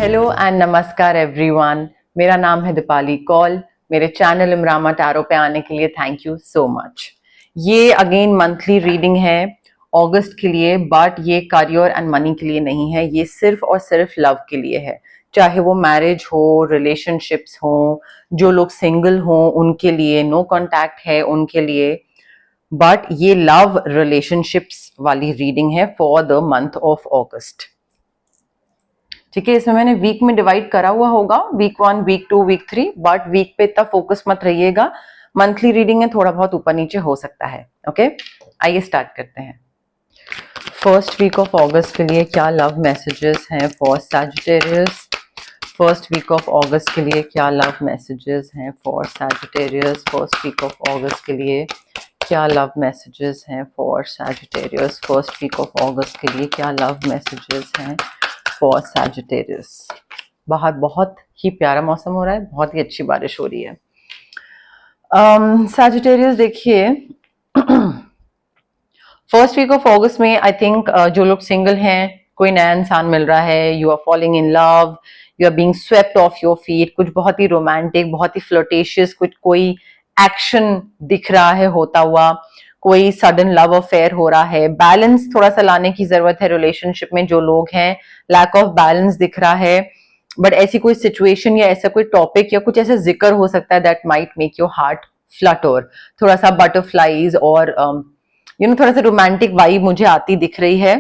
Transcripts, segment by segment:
Hello and नमस्कार everyone. मेरा नाम है दीपाली कौल। मेरे चैनल इमरामा टैरो पे आने के लिए थैंक यू सो मच। ये अगेन मंथली रीडिंग है अगस्त के लिए, बट ये करियर एंड मनी के लिए नहीं है। ये सिर्फ और सिर्फ लव के लिए है। चाहे वो मैरिज हो, रिलेशनशिप्स हो, जो लोग सिंगल हो उनके लिए, नो कॉन्टैक्ट है उनके लिए, बट ये लव रिलेशनशिप्स वाली रीडिंग है फॉर द मंथ ऑफ अगस्त। ठीक है, इसमें मैंने वीक में डिवाइड करा हुआ होगा, week 1, week 2, week 3, but week पे इतना फोकस मत रहिएगा। मंथली रीडिंग है, थोड़ा बहुत ऊपर नीचे हो सकता है। ओके, आइए स्टार्ट करते हैं। फर्स्ट वीक ऑफ अगस्त के लिए क्या लव मैसेजेस हैं for Sagittarius? First week of August के लिए क्या लव मैसेजेस हैं for Sagittarius? First week of August के लिए क्या लव मैसेजेस हैं for Sagittarius? First week of August के लिए क्या लव मैसेजेस हैं फॉर सैजिटेरियस? बाहर बहुत ही प्यारा मौसम हो रहा है, बहुत ही अच्छी बारिश हो रही है। सैजिटेरियस देखिए, फर्स्ट वीक ऑफ अगस्त में आई थिंक जो लोग सिंगल हैं, कोई नया इंसान मिल रहा है, you are falling in love, you are being swept off your feet, कुछ बहुत ही रोमांटिक, बहुत ही फ्लर्टेशियस, कुछ कोई एक्शन दिख रहा है होता हुआ, कोई सडन लव अफेयर हो रहा है। बैलेंस थोड़ा सा लाने की जरूरत है रिलेशनशिप में। जो लोग हैं, लैक ऑफ बैलेंस दिख रहा है, बट ऐसी कोई सिचुएशन या ऐसा कोई टॉपिक या कुछ ऐसा जिक्र हो सकता है that might make your heart Flutter, थोड़ा सा बटरफ्लाईज और थोड़ा सा रोमांटिक वाइब मुझे आती दिख रही है।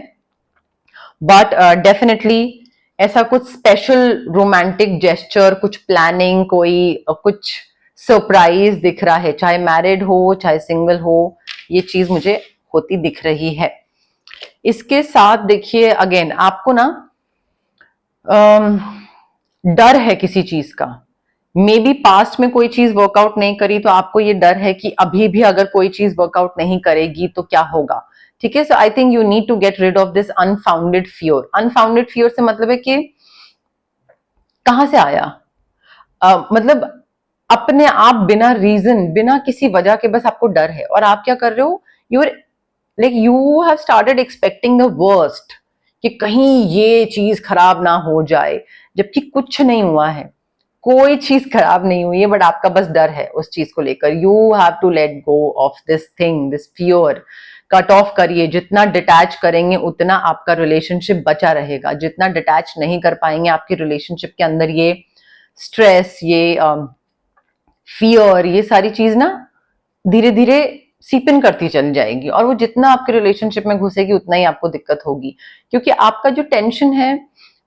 बट डेफिनेटली ऐसा कुछ स्पेशल रोमांटिक जेस्चर, कुछ प्लानिंग, कोई कुछ सरप्राइज दिख रहा है, चाहे मैरिड हो चाहे सिंगल हो, ये चीज मुझे होती दिख रही है। इसके साथ देखिए अगेन आपको ना डर है किसी चीज का। मे बी पास्ट में कोई चीज वर्कआउट नहीं करी, तो आपको ये डर है कि अभी भी अगर कोई चीज वर्कआउट नहीं करेगी तो क्या होगा। ठीक है, so I think you need to get rid of this unfounded fear. Unfounded fear से मतलब है कि कहां से आया, मतलब अपने आप बिना रीजन, बिना किसी वजह के बस आपको डर है और आप क्या कर रहे हो, you have started expecting the worst, कि कहीं ये चीज खराब ना हो जाए, जबकि कुछ नहीं हुआ है, कोई चीज खराब नहीं हुई है, बट आपका बस डर है उस चीज को लेकर। You have to let go of this thing, this fear. Cut off करिए, जितना डिटैच करेंगे उतना आपका रिलेशनशिप बचा रहेगा। जितना डिटैच नहीं कर पाएंगे, आपकी रिलेशनशिप के अंदर ये स्ट्रेस, ये फियर, ये सारी चीज ना धीरे धीरे सीप इन करती चली जाएगी, और वो जितना आपके रिलेशनशिप में घुसेगी उतना ही आपको दिक्कत होगी, क्योंकि आपका जो टेंशन है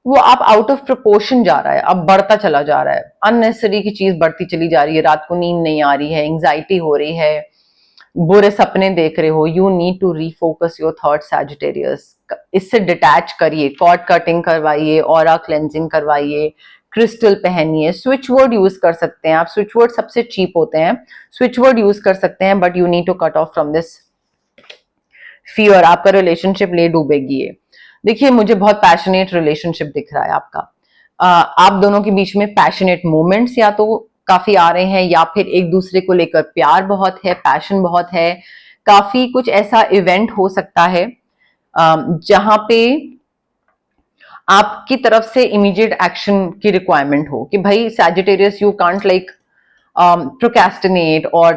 वो आप आउट ऑफ प्रोपोर्शन जा रहा है, अब बढ़ता चला जा रहा है, अननेसेसरी की चीज बढ़ती चली जा रही है। रात को नींद नहीं आ रही है, एंग्जाइटी हो रही है, बुरे सपने देख रहे हो। You need to refocus your thought Sagittarius. इससे डिटैच करिए, कॉर्ड कटिंग करवाइए, ऑरा क्लेंजिंग करवाइए, क्रिस्टल पहनिए, स्विच वर्ड यूज कर सकते हैं आप। स्विच वर्ड सबसे चीप होते हैं, स्विच वर्ड यूज कर सकते हैं, but you need to cut off from this fear. आपका रिलेशनशिप ले डूबेगी ये। देखिए, मुझे बहुत पैशनेट रिलेशनशिप दिख रहा है आपका। आप दोनों के बीच में पैशनेट मोमेंट्स या तो काफी आ रहे हैं, या फिर एक दूसरे को लेकर प्यार बहुत है, पैशन बहुत है। काफी कुछ ऐसा इवेंट हो सकता है जहां पे आपकी तरफ से इमीडिएट एक्शन की रिक्वायरमेंट हो, कि भाई Sagittarius you can't like procrastinate और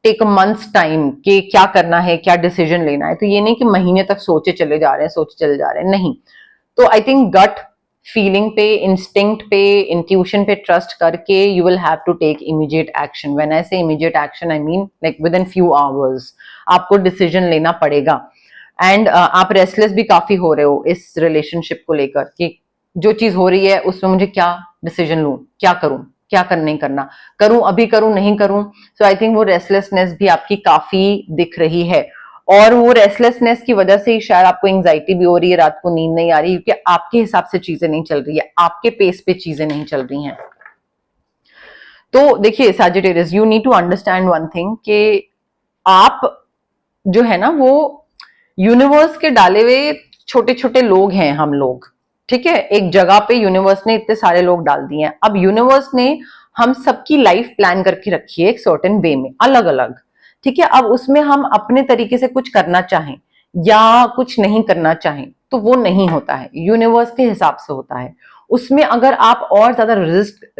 टेक अ मंथ्स टाइम कि क्या करना है, क्या डिसीजन लेना है। तो ये नहीं कि महीने तक सोचे चले जा रहे हैं, सोचे चले जा रहे हैं, नहीं। तो आई थिंक गट फीलिंग पे, इंस्टिंक्ट पे, इंट्यूशन पे ट्रस्ट करके you will have to take immediate action. When I say immediate action, I mean like within few hours आपको डिसीजन लेना पड़ेगा। एंड आप रेस्टलेस भी काफी हो रहे हो इस रिलेशनशिप को लेकर, कि जो चीज हो रही है उसमें मुझे क्या डिसीजन लूं, क्या करूं, क्या नहीं करना, करूं अभी, करूं नहीं करूं। सो आई थिंक वो रेस्टलेसनेस भी आपकी काफी दिख रही है, और वो रेस्टलेसनेस की वजह से ही शायद आपको एंग्जाइटी भी हो रही है, रात को नींद नहीं आ रही, क्योंकि आपके हिसाब से चीजें नहीं चल रही है, आपके पेस पे चीजें नहीं चल रही हैं। तो देखिए Sagittarius, you need to understand one thing, कि आप जो है ना वो यूनिवर्स के डाले हुए छोटे छोटे लोग हैं हम लोग। ठीक है, एक जगह पे यूनिवर्स ने इतने सारे लोग डाल दिए हैं। अब यूनिवर्स ने हम सबकी लाइफ प्लान करके रखी है एक सर्टेन वे में, अलग अलग। ठीक है, अब उसमें हम अपने तरीके से कुछ करना चाहें या कुछ नहीं करना चाहें तो वो नहीं होता है, यूनिवर्स के हिसाब से होता है। उसमें अगर आप और ज्यादा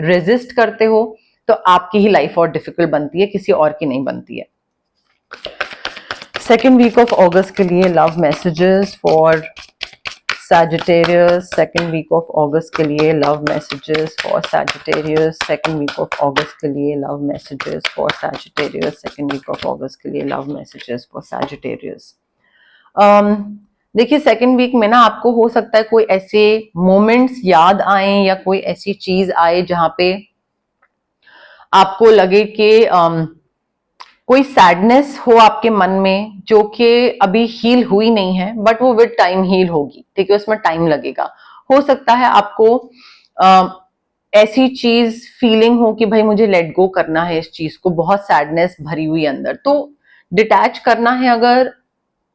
रेजिस्ट करते हो तो आपकी ही लाइफ और डिफिकल्ट बनती है, किसी और की नहीं बनती है। सेकेंड वीक ऑफ अगस्त के लिए love messages for Sagittarius, second week of August के लिए love messages for Sagittarius, second week of August के लिए love messages for Sagittarius, second week of August के लिए love messages for Sagittarius. देखिए second week में ना आपको हो सकता है कोई ऐसे मोमेंट्स याद आए या कोई ऐसी चीज आए जहां पे आपको लगे कि कोई सैडनेस हो आपके मन में जो कि अभी हील हुई नहीं है, बट वो विद टाइम हील होगी, ठीक है, उसमें टाइम लगेगा। हो सकता है आपको ऐसी चीज फीलिंग हो कि भाई मुझे लेट गो करना है इस चीज को, बहुत सैडनेस भरी हुई अंदर, तो डिटैच करना है अगर,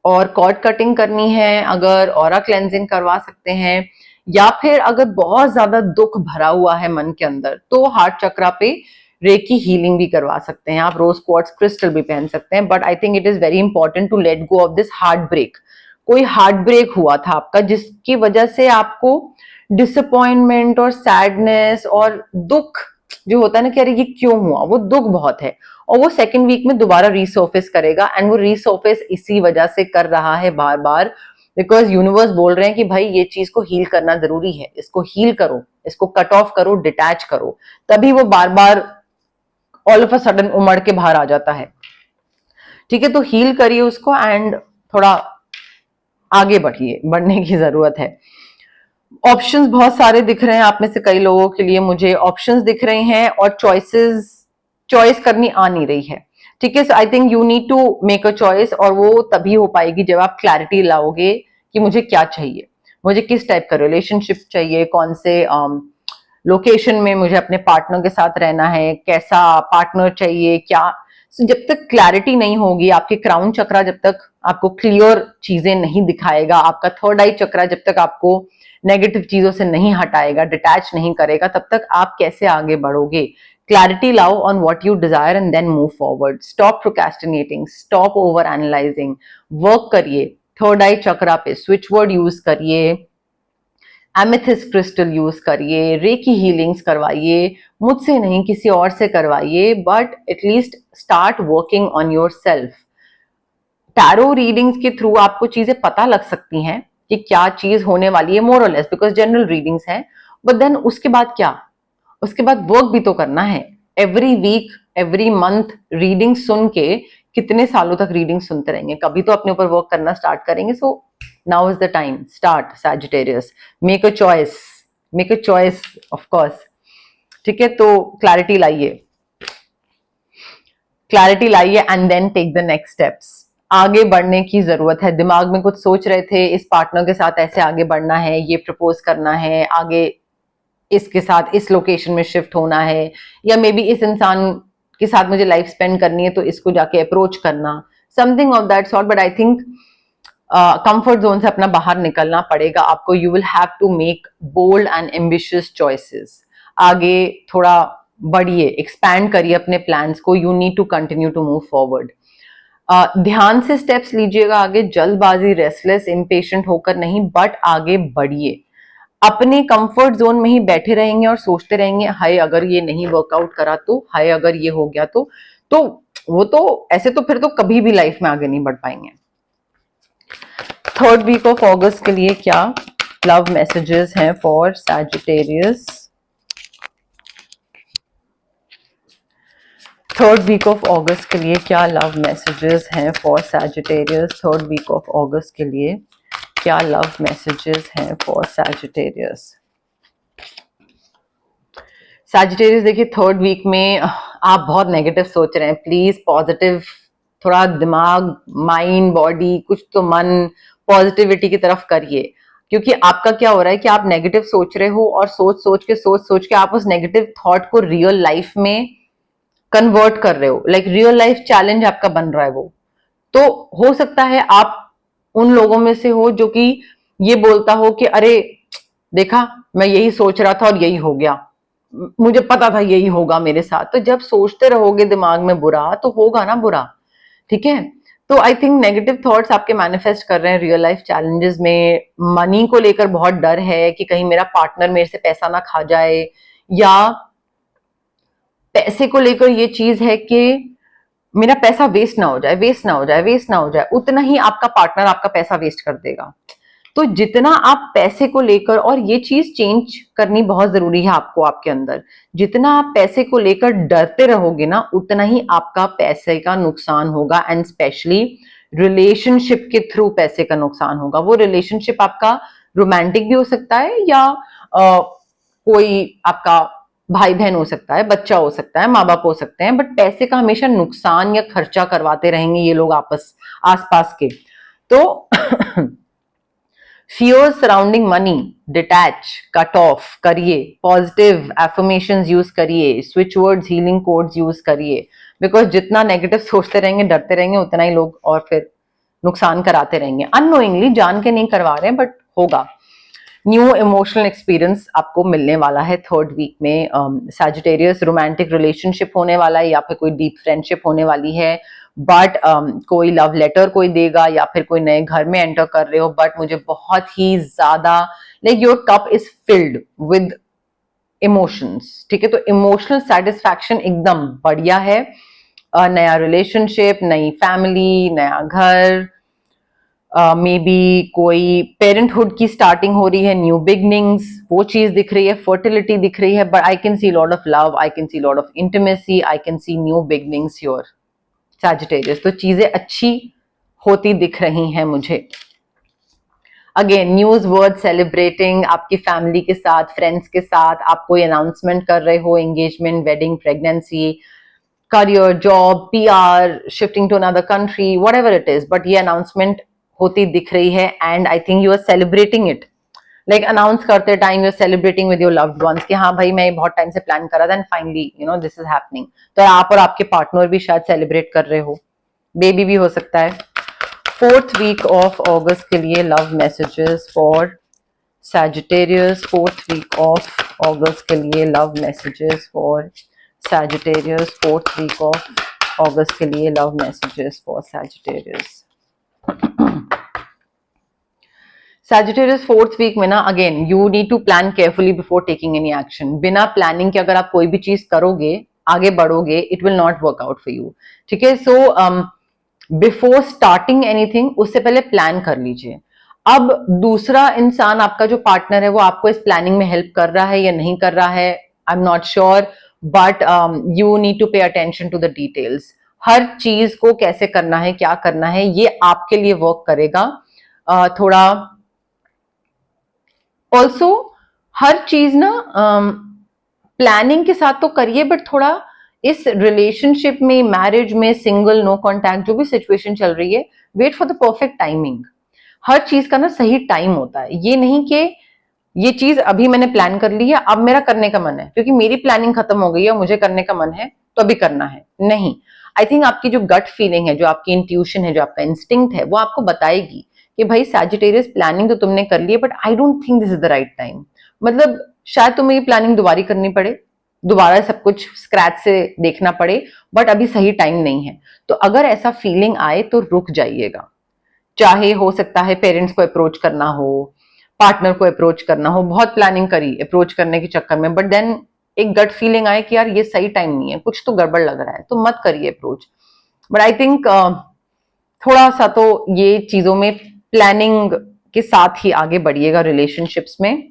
और कॉर्ड कटिंग करनी है अगर, ऑरा क्लेंजिंग करवा सकते हैं, या फिर अगर बहुत ज्यादा दुख भरा हुआ है मन के अंदर तो हार्ट चक्रा पे रेकी हीलिंग भी करवा सकते हैं आप, रोज क्वार्ट्ज क्रिस्टल भी पहन सकते हैं। But I think it is very important to let go of this heartbreak. कोई हार्ट ब्रेक हुआ था आपका जिसकी वजह से आपको डिसअपॉइंटमेंट और सैडनेस और दुख जो होता है ना कि अरे ये क्यों हुआ, वो दुख बहुत है, और वो सेकेंड वीक में दोबारा रीसर्फेस करेगा, एंड वो रीसर्फेस इसी वजह से कर रहा है बार बार, बिकॉज यूनिवर्स बोल रहे हैं कि भाई ये चीज को हील करना जरूरी है, इसको हील करो, इसको कट ऑफ करो, डिटैच करो, तभी वो बार बार ऑल ऑफ अ सडन उमड़ के बाहर आ जाता है। ठीक है, तो हील करिए उसको एंड थोड़ा आगे बढ़िए, बढ़ने की जरूरत है। ऑप्शंस बहुत सारे दिख रहे हैं आप में से कई लोगों के लिए, मुझे ऑप्शंस दिख रहे हैं और चॉइस करनी आ नहीं रही है। ठीक है, so I think you need to make a choice, और वो तभी हो पाएगी जब आप क्लैरिटी लाओगे कि मुझे क्या चाहिए, मुझे किस टाइप का रिलेशनशिप चाहिए, कौन से लोकेशन में मुझे अपने पार्टनर के साथ रहना है, कैसा पार्टनर चाहिए, क्या। जब तक क्लैरिटी नहीं होगी, आपके क्राउन चक्रा जब तक आपको क्लियर चीजें नहीं दिखाएगा, आपका थर्ड आई चक्रा जब तक आपको नेगेटिव चीजों से नहीं हटाएगा, डिटैच नहीं करेगा, तब तक आप कैसे आगे बढ़ोगे। क्लैरिटी लाओ on what you desire and then move forward. Stop procrastinating, stop overanalysing, work करिए थर्ड आई चक्रा पे, स्विच वर्ड यूज करिए, एमेथिस्ट क्रिस्टल यूज करिए, रेकी हीलिंग्स करवाइए, मुझसे नहीं किसी और से करवाइए, but at least start working on yourself. Tarot readings के थ्रू आपको चीजें पता लग सकती हैं कि क्या चीज होने वाली है, मोर और लेस, बिकॉज जनरल रीडिंग्स हैं, बट देन उसके बाद क्या, उसके बाद वर्क भी तो करना है। Every week every month reading सुन के कितने सालों तक रीडिंग सुनते रहेंगे, कभी तो अपने ऊपर वर्क करना स्टार्ट करेंगे। So now is the time, start Sagittarius, make a choice of course. ठीक है, तो क्लैरिटी लाइए and then take the next steps. आगे बढ़ने की जरूरत है। दिमाग में कुछ सोच रहे थे, इस पार्टनर के साथ ऐसे आगे बढ़ना है, ये प्रपोज करना है, आगे इसके साथ इस लोकेशन में शिफ्ट होना है, या मे बी इस इंसान के साथ मुझे लाइफ स्पेंड करनी है तो इसको जाके अप्रोच करना, something of that sort. But I think comfort zone से अपना बाहर निकलना पड़ेगा आपको। You will have to make bold and ambitious choices. आगे थोड़ा बढ़िए, एक्सपैंड करिए अपने प्लान्स को। You need to continue to move forward. ध्यान से स्टेप्स लीजिएगा आगे, जल्दबाजी, रेस्टलेस, इम्पेशेंट होकर नहीं, बट आगे बढ़िए। अपने कंफर्ट जोन में ही बैठे रहेंगे और सोचते रहेंगे हाय अगर ये नहीं वर्कआउट करा तो, हाय अगर ये हो गया तो वो तो ऐसे तो फिर तो कभी भी लाइफ में आगे नहीं बढ़ पाएंगे। थर्ड वीक ऑफ अगस्त के लिए क्या लव मैसेजेस हैं for Sagittarius? Third week of August के लिए क्या लव मैसेजेस हैं for Sagittarius? Third week of August के लिए क्या लव मैसेजेस हैं फॉर सैजिटेरियस? सैजिटेरियस देखिए, थर्ड वीक में आप बहुत नेगेटिव सोच रहे हैं। प्लीज पॉजिटिव, थोड़ा दिमाग, माइंड, बॉडी, कुछ तो मन पॉजिटिविटी की तरफ करिए, क्योंकि आपका क्या हो रहा है कि आप नेगेटिव सोच रहे हो और सोच सोच के आप उस नेगेटिव थॉट को रियल लाइफ में कन्वर्ट कर रहे हो। लाइक रियल लाइफ चैलेंज आपका बन रहा है वो। तो हो सकता है आप उन लोगों में से हो जो कि ये बोलता हो कि अरे देखा, मैं यही सोच रहा था और यही हो गया, मुझे पता था यही होगा मेरे साथ। तो जब सोचते रहोगे दिमाग में बुरा, तो होगा ना बुरा। ठीक है, तो आई थिंक नेगेटिव थॉट्स आपके मैनिफेस्ट कर रहे हैं रियल लाइफ चैलेंजेस में। मनी को लेकर बहुत डर है कि कहीं मेरा पार्टनर मेरे से पैसा ना खा जाए, या पैसे को लेकर ये चीज है कि मेरा पैसा वेस्ट ना हो जाए, वेस्ट ना हो जाए, वेस्ट ना हो जाए। उतना ही आपका पार्टनर आपका पैसा वेस्ट कर देगा। तो जितना आप पैसे को लेकर, और ये चीज चेंज करनी बहुत जरूरी है आपको आपके अंदर, जितना आप पैसे को लेकर डरते रहोगे ना, उतना ही आपका पैसे का नुकसान होगा। एंड स्पेशली रिलेशनशिप के थ्रू पैसे का नुकसान होगा। वो रिलेशनशिप आपका रोमांटिक भी हो सकता है, या कोई आपका भाई बहन हो सकता है, बच्चा हो सकता है, माँ बाप हो सकते हैं, बट पैसे का हमेशा नुकसान या खर्चा करवाते रहेंगे ये लोग आपस आसपास के। तो fears surrounding money, detach, cut off करिए, positive affirmations यूज करिए, switch words, healing codes use करिए, बिकॉज जितना नेगेटिव सोचते रहेंगे, डरते रहेंगे, उतना ही लोग और फिर नुकसान कराते रहेंगे। अननोइंगली, जान के नहीं करवा रहे हैं, बट होगा। न्यू इमोशनल एक्सपीरियंस आपको मिलने वाला है थर्ड वीक में। सैजिटेरियस, रोमांटिक रिलेशनशिप होने वाला है, या फिर कोई डीप फ्रेंडशिप होने वाली है, बट कोई लव लेटर कोई देगा, या फिर कोई नए घर में एंटर कर रहे हो, बट मुझे बहुत ही ज्यादा like your cup is filled with emotions. ठीक है, तो इमोशनल सेटिस्फैक्शन एकदम बढ़िया है। नया रिलेशनशिप, नई फैमिली, नया घर, मे बी कोई पेरेंटहुड की स्टार्टिंग हो रही है, न्यू बिगनिंग्स, वो चीज दिख रही है। फर्टिलिटी दिख रही है, but I can see lot of love, I can see lot of intimacy, I can see new beginnings your Sagittarius. तो चीजें अच्छी होती दिख रही हैं मुझे। अगेन न्यूज वर्ड सेलिब्रेटिंग, आपकी फैमिली के साथ, फ्रेंड्स के साथ आप कोई अनाउंसमेंट कर रहे हो, engagement, wedding, pregnancy, career, job, PR, shifting to another country, whatever it is, but ये अनाउंसमेंट होती दिख रही है। And I think you are celebrating it, like announce करते time you are celebrating with your loved ones कि हाँ भाई, मैं बहुत टाइम से प्लान कर रहा था and finally you know this is happening. तो आप और आपके पार्टनर भी शायद सेलिब्रेट कर रहे हो, बेबी भी हो सकता है। फोर्थ वीक ऑफ अगस्त के लिए love messages for Sagittarius. Fourth week of August के लिए love messages for Sagittarius. Fourth week of August के लिए love messages for Sagittarius. Sagittarius fourth week में ना, again you need to plan carefully before taking any action. बिना planning के अगर आप कोई भी चीज करोगे, आगे बढ़ोगे, it will not work out for you. ठीक है, सो बिफोर स्टार्टिंग एनीथिंग, उससे पहले प्लान कर लीजिए। अब दूसरा इंसान, आपका जो पार्टनर है, वो आपको इस प्लानिंग में हेल्प कर रहा है या नहीं कर रहा है, I am not sure, but you need to pay attention to the details. हर चीज को कैसे करना है, क्या करना है, ये आपके लिए वर्क करेगा। थोड़ा ऑल्सो हर चीज ना प्लानिंग के साथ तो करिए, बट थोड़ा इस रिलेशनशिप में, मैरिज में, सिंगल, नो कॉन्टैक्ट, जो भी सिचुएशन चल रही है, wait for the perfect timing. हर चीज का ना सही टाइम होता है। ये नहीं कि ये चीज अभी मैंने प्लान कर ली है, अब मेरा करने का मन है, क्योंकि मेरी प्लानिंग खत्म हो गई है, मुझे करने का मन है तो अभी करना है, नहीं। आई थिंक आपकी जो गट फीलिंग है, जो आपकी इंट्यूशन है, जो आपका इंस्टिंक्ट है, वो आपको बताएगी कि भाई सैजिटेरियस, प्लानिंग तो तुमने कर ली है, but I don't think this is the right time. मतलब शायद तुम्हें ये प्लानिंग दोबारा करनी पड़े, दोबारा सब कुछ स्क्रैच से देखना पड़े, बट अभी सही टाइम नहीं है। तो अगर ऐसा फीलिंग आए तो रुक जाइएगा। चाहे हो सकता है पेरेंट्स को अप्रोच करना हो, पार्टनर को अप्रोच करना हो, बहुत प्लानिंग करी अप्रोच करने के चक्कर में, बट देन एक गट फीलिंग आए कि यार ये सही टाइम नहीं है, कुछ तो गड़बड़ लग रहा है, तो मत करिए अप्रोच। बट आई थिंक थोड़ा सा तो ये चीजों में प्लानिंग के साथ ही आगे बढ़िएगा रिलेशनशिप्स में।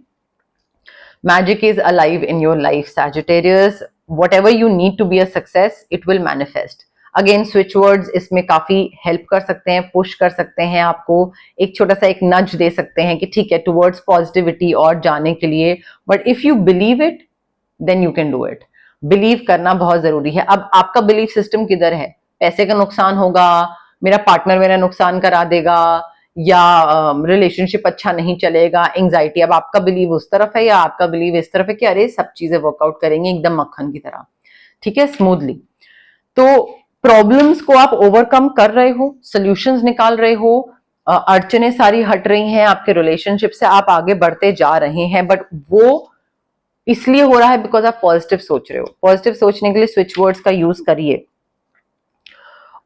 Magic is alive in your life, Sagittarius. Whatever you need to be a success, it will manifest. Again switch words इसमें काफी हेल्प कर सकते हैं, पुश कर सकते हैं, आपको एक छोटा सा एक नज दे सकते हैं कि ठीक है, टुवर्ड्स पॉजिटिविटी और जाने के लिए। But if you believe it, then you can do it. Believe करना बहुत जरूरी है। अब आपका बिलीफ सिस्टम किधर है? पैसे का नुकसान होगा, मेरा पार्टनर मेरा नुकसान करा देगा, या रिलेशनशिप अच्छा नहीं चलेगा, एंग्जाइटी। अब आपका बिलीव उस तरफ है या आपका बिलीव इस तरफ है कि अरे सब चीजें वर्कआउट करेंगे एकदम मक्खन की तरह, ठीक है, स्मूथली। तो प्रॉब्लम्स को आप ओवरकम कर रहे हो, सॉल्यूशंस निकाल रहे हो, अड़चने सारी हट रही हैं आपके रिलेशनशिप से, आप आगे बढ़ते जा रहे हैं। बट वो इसलिए हो रहा है बिकॉज आप पॉजिटिव सोच रहे हो। पॉजिटिव सोचने के लिए स्विच वर्ड्स का यूज करिए।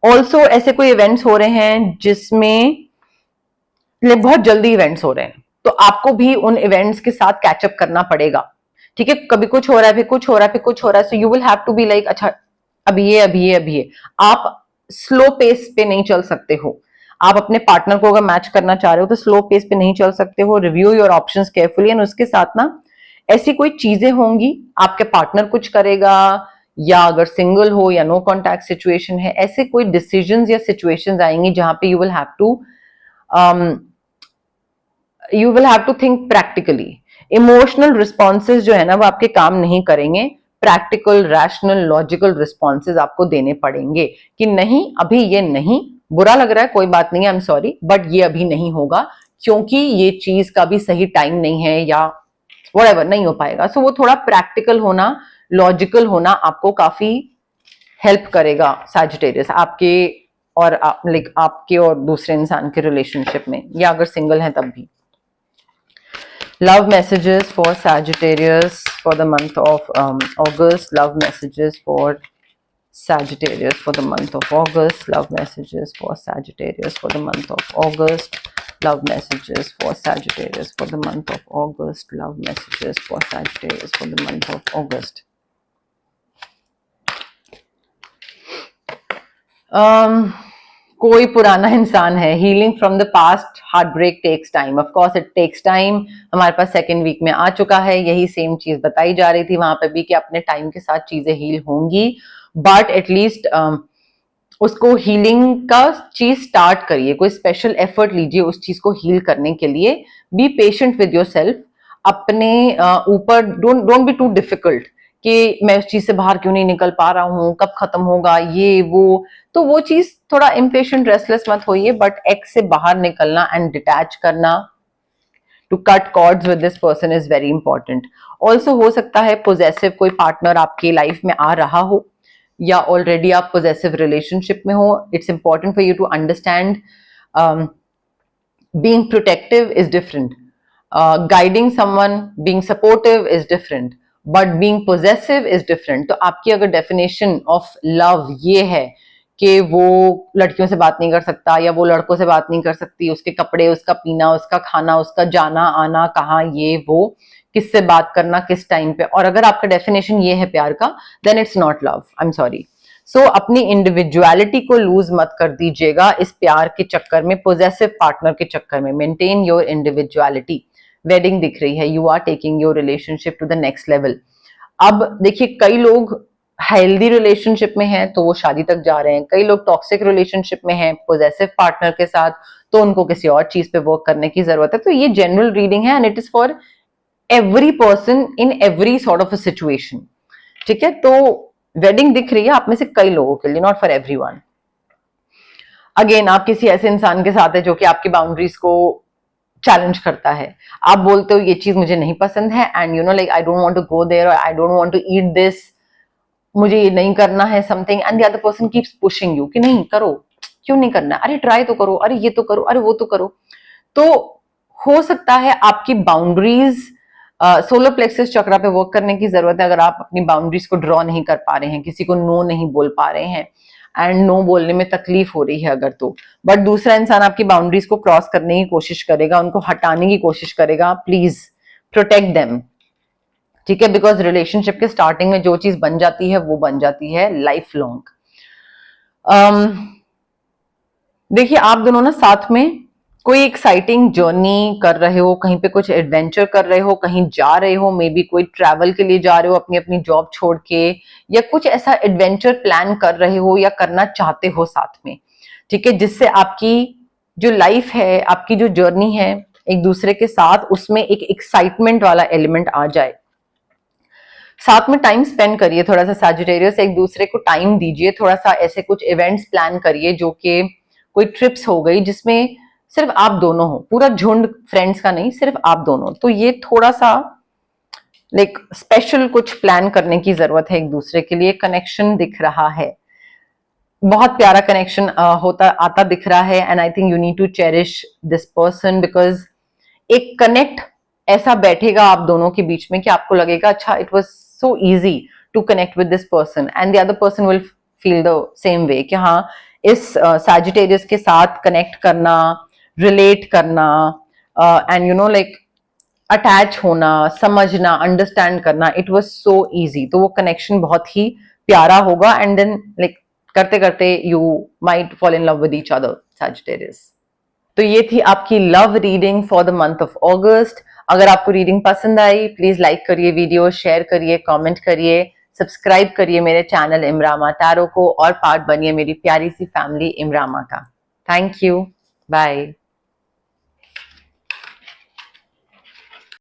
ऑल्सो ऐसे कोई इवेंट्स हो रहे हैं जिसमें बहुत जल्दी इवेंट्स हो रहे हैं, तो आपको भी उन इवेंट्स के साथ कैचअप करना पड़ेगा। ठीक है, कभी कुछ हो रहा है, फिर कुछ हो रहा है, फिर कुछ हो रहा है, so you will have to be like अच्छा अभी ये अभी ये अभी ये। आप स्लो पेस पे नहीं चल सकते हो। आप अपने पार्टनर को अगर मैच करना चाह रहे हो तो स्लो पेस पे नहीं चल सकते हो। Review your options carefully, and उसके साथ ना ऐसी कोई चीजें होंगी, आपके पार्टनर कुछ करेगा, या अगर सिंगल हो या नो कॉन्टैक्ट सिचुएशन है, ऐसे कोई डिसीजंस या सिचुएशंस आएंगी जहां पे you will have to think practically. Emotional responses जो है ना वो आपके काम नहीं करेंगे। प्रैक्टिकल, रैशनल, लॉजिकल रिस्पॉन्सेज आपको देने पड़ेंगे कि नहीं अभी ये नहीं, बुरा लग रहा है कोई बात नहीं, आई एम सॉरी, बट ये अभी नहीं होगा क्योंकि ये चीज का भी सही टाइम नहीं है, या व्हाटएवर नहीं हो पाएगा। सो वो थोड़ा प्रैक्टिकल होना, लॉजिकल होना आपको काफी हेल्प करेगा सैजिटेरियस, आपके और लाइक आपके और दूसरे इंसान के रिलेशनशिप में, या अगर सिंगल है तब भी। Love messages for Sagittarius for the month of August. Love messages for Sagittarius for the month of August. Love messages for Sagittarius for the month of August. Love messages for Sagittarius for the month of August. Love messages for Sagittarius for the month of August. कोई पुराना इंसान है, healing from the past, heartbreak takes time, of course it takes time. हमारे पास second week में आ चुका है, यही सेम चीज बताई जा रही थी वहां पे भी कि अपने टाइम के साथ चीजें हील होंगी, बट एटलीस्ट उसको हीलिंग का चीज स्टार्ट करिए, कोई स्पेशल एफर्ट लीजिए उस चीज को हील करने के लिए। Be patient with your self, अपने ऊपर डोंट बी टू डिफिकल्ट कि मैं उस चीज से बाहर क्यों नहीं निकल पा रहा हूँ, कब खत्म होगा ये वो, तो वो चीज थोड़ा इम्पेशेंट रेस्टलेस मत होइए, बट एक्स से बाहर निकलना एंड डिटैच करना, to cut cords with this person is very important. Also हो सकता है पोजेसिव कोई पार्टनर आपकी लाइफ में आ रहा हो, या ऑलरेडी आप पोजेसिव रिलेशनशिप में हो। It's important for you to understand being protective is different, guiding someone, being supportive is different, but being possessive is different। तो आपकी अगर डेफिनेशन ऑफ लव ये है कि वो लड़कियों से बात नहीं कर सकता या वो लड़कों से बात नहीं कर सकती, उसके कपड़े, उसका पीना, उसका खाना, उसका जाना आना कहाँ, ये वो, किससे बात करना किस टाइम पे, और अगर आपका डेफिनेशन ये है प्यार का, then it's not love, I am sorry. So अपनी इंडिविजुअलिटी को लूज मत कर दीजिएगा इस प्यार के चक्कर में, पोजेसिव पार्टनर के चक्कर में। Maintain your individuality. वेडिंग दिख रही है, you are taking your relationship to the next level. अब देखिए, कई लोग हेल्दी रिलेशनशिप में हैं तो वो शादी तक जा रहे हैं, कई लोग टॉक्सिक रिलेशनशिप में हैं पोजेसिव पार्टनर के साथ, तो उनको किसी और चीज पे वर्क करने की जरूरत है। तो ये जनरल रीडिंग है and it is for every person in every sort of a situation. ठीक है, तो वेडिंग दिख रही है आप में से कई लोगों के लिए, नॉट फॉर एवरीवन। अगेन, आप किसी ऐसे इंसान के साथ है जो कि आपकी बाउंड्रीज को चैलेंज करता है। आप बोलते हो ये चीज मुझे नहीं पसंद है, and you know like I don't want to go there, और I don't want to eat this, मुझे ये नहीं करना है something, and the other person keeps pushing you कि नहीं करो, क्यों नहीं करना, अरे ट्राई तो करो, अरे ये तो करो, अरे वो तो करो। तो हो सकता है आपकी बाउंड्रीज, सोलर प्लेक्सस चक्रा पे वर्क करने की जरूरत है। अगर आप अपनी बाउंड्रीज को ड्रॉ नहीं कर पा रहे हैं, किसी को नो नहीं बोल पा रहे हैं, एंड नो बोलने में तकलीफ हो रही है अगर, तो बट दूसरा इंसान आपकी बाउंड्रीज को क्रॉस करने की कोशिश करेगा, उनको हटाने की कोशिश करेगा, प्लीज प्रोटेक्ट देम। ठीक है, बिकॉज रिलेशनशिप के स्टार्टिंग में जो चीज बन जाती है वो बन जाती है लाइफ लॉन्ग। देखिए, आप दोनों ना साथ में कोई एक्साइटिंग जर्नी कर रहे हो, कहीं पे कुछ एडवेंचर कर रहे हो, कहीं जा रहे हो, मे बी कोई ट्रैवल के लिए जा रहे हो अपनी अपनी जॉब छोड़ के, या कुछ ऐसा एडवेंचर प्लान कर रहे हो या करना चाहते हो साथ में। ठीक है, जिससे आपकी जो लाइफ है, आपकी जो जर्नी है एक दूसरे के साथ, उसमें एक एक्साइटमेंट वाला एलिमेंट आ जाए। साथ में टाइम स्पेंड करिए थोड़ा सा सैजिटेरियस, एक दूसरे को टाइम दीजिए, थोड़ा सा ऐसे कुछ इवेंट्स प्लान करिए, जो कि कोई ट्रिप्स हो गई जिसमें सिर्फ आप दोनों हो, पूरा झुंड फ्रेंड्स का नहीं, सिर्फ आप दोनों। तो ये थोड़ा सा लाइक स्पेशल कुछ प्लान करने की जरूरत है एक दूसरे के लिए। कनेक्शन दिख रहा है, बहुत प्यारा कनेक्शन होता आता दिख रहा है, and I think you need to cherish this person, because एक कनेक्ट ऐसा बैठेगा आप दोनों के बीच में कि आपको लगेगा अच्छा, it was so easy to connect with this person, and the other person will feel the same way कि हाँ, इस सैजिटेरियस के साथ कनेक्ट करना, रिलेट करना, and you know like attach होना, समझना, अंडरस्टैंड करना, इट वॉज सो ईजी। तो वो कनेक्शन बहुत ही प्यारा होगा, एंड देन लाइक करते करते you might fall in love with each other, Sagittarius. तो ये थी आपकी love reading for the month of अगस्त। अगर आपको रीडिंग पसंद आई, प्लीज लाइक करिए वीडियो, शेयर करिए, कमेंट करिए, सब्सक्राइब करिए मेरे चैनल इमरामा टैरो को, और पार्ट बनिए मेरी प्यारी सी फैमिली इमरामा का। Thank you, bye.